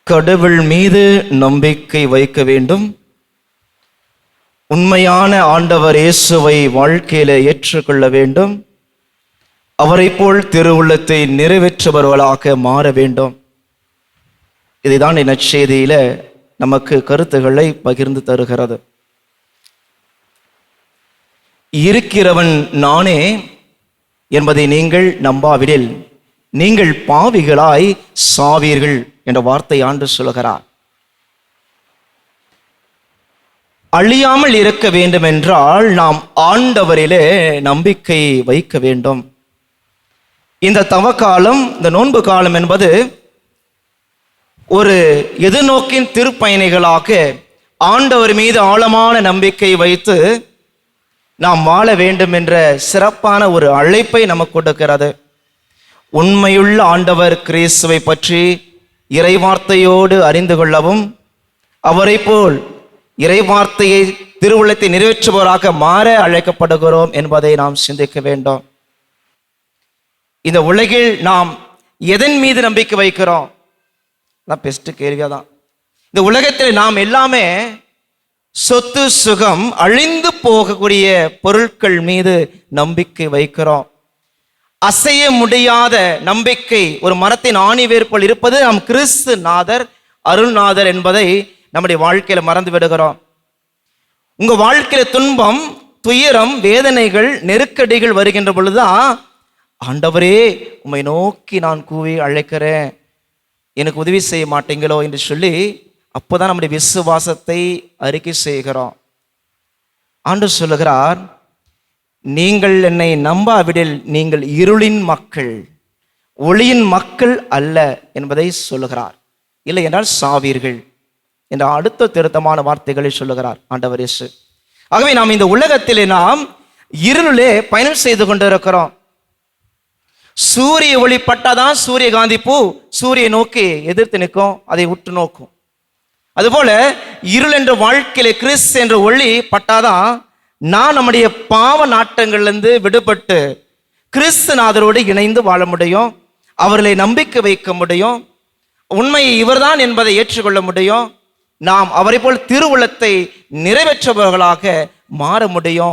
கடவுள் மீது நம்பிக்கை வைக்க வேண்டும். உண்மையான ஆண்டவர் இயேசுவை வாழ்க்கையில ஏற்றுக்கொள்ள வேண்டும். அவரை போல் திருவுள்ளத்தை நிறைவேற்றுபவர்களாக மாற வேண்டும். இதைதான் நற்செய்தியில நமக்கு கருத்துக்களை பகிர்ந்து தருகிறது. இருக்கிறவன் நானே என்பதை நீங்கள் நம்பாவிடில் நீங்கள் பாவிகளாய் சாவீர்கள் என்ற வார்த்தை ஆண்டு சொல்கிறார். அழியாமல் இருக்க வேண்டும் என்றால் நாம் ஆண்டவரிலே நம்பிக்கை வைக்க வேண்டும். இந்த தவக்காலம், இந்த நோன்பு காலம் என்பது ஒரு எதிர்நோக்கின் திருப்பயணிகளாக ஆண்டவர் மீது ஆழமான நம்பிக்கை வைத்து நாம் வாழ வேண்டும் என்ற சிறப்பான ஒரு அழைப்பை நமக்கு கொடுக்கிறது. உண்மையுள்ள ஆண்டவர் கிறிஸ்துவை பற்றி இறைவார்த்தையோடு அறிந்து கொள்ளவும், அவரை போல் இறைவார்த்தையை திருவுள்ளத்தை நிறைவேற்றுபவராக மாற அழைக்கப்படுகிறோம் என்பதை நாம் சிந்திக்க வேண்டும். இந்த உலகில் நாம் எதன் மீது நம்பிக்கை வைக்கிறோம்? பெஸ்ட் கேள்வியாதான். இந்த உலகத்தில் நாம் எல்லாமே சொத்து சுகம் அழிந்து போகக்கூடிய பொருட்கள் மீது நம்பிக்கை வைக்கிறோம். அசைய முடியாத நம்பிக்கை ஒரு மரத்தின் ஆணிவேர் போல் இருப்பது நம் கிறிஸ்து நாதர் அருள்நாதர் என்பதை நம்முடைய வாழ்க்கையில மறந்து விடுகிறோம். உங்க வாழ்க்கையில துன்பம், துயரம், வேதனைகள், நெருக்கடிகள் வருகின்ற பொழுதுதான் ஆண்டவரே உம்மை நோக்கி நான் கூவி அழைக்கிறேன், எனக்கு உதவி செய்ய மாட்டீங்களோ என்று சொல்லி அப்போதான் நம்முடைய விசுவாசத்தை அறிக்கை செய்கிறோம். ஆண்டவர் சொல்லுகிறார், நீங்கள் என்னை நம்பாவிடில் நீங்கள் இருளின் மக்கள், ஒளியின் மக்கள் அல்ல என்பதை சொல்லுகிறார். இல்லை என்றால் சாவீர்கள் என்ற அடுத்த திருத்தமான வார்த்தைகளை சொல்லுகிறார் ஆண்டவர் இயேசு. ஆகவே நாம் இந்த உலகத்திலே நாம் இருளிலே பயணம் செய்து கொண்டிருக்கிறோம். சூரிய ஒளி பட்டாதான் சூரியகாந்தி பூ சூரிய நோக்கி எதிர்த்து நிற்கும், அதை உற்று நோக்கும். அதுபோல இருள் என்ற வாழ்க்கையில கிறிஸ்து என்ற ஒளி பட்டாதான் நான் நம்முடைய பாவ நாட்டங்கள்லேருந்து விடுபட்டு கிறிஸ்துநாதரோடு இணைந்து வாழ முடியும், அவர்களை நம்பிக்கை வைக்க முடியும், உண்மையை இவர்தான் என்பதை ஏற்றுக்கொள்ள முடியும், நாம் அவரை போல் திருவுள்ளத்தை நிறைவேற்றுபவர்களாக மாற முடியும்.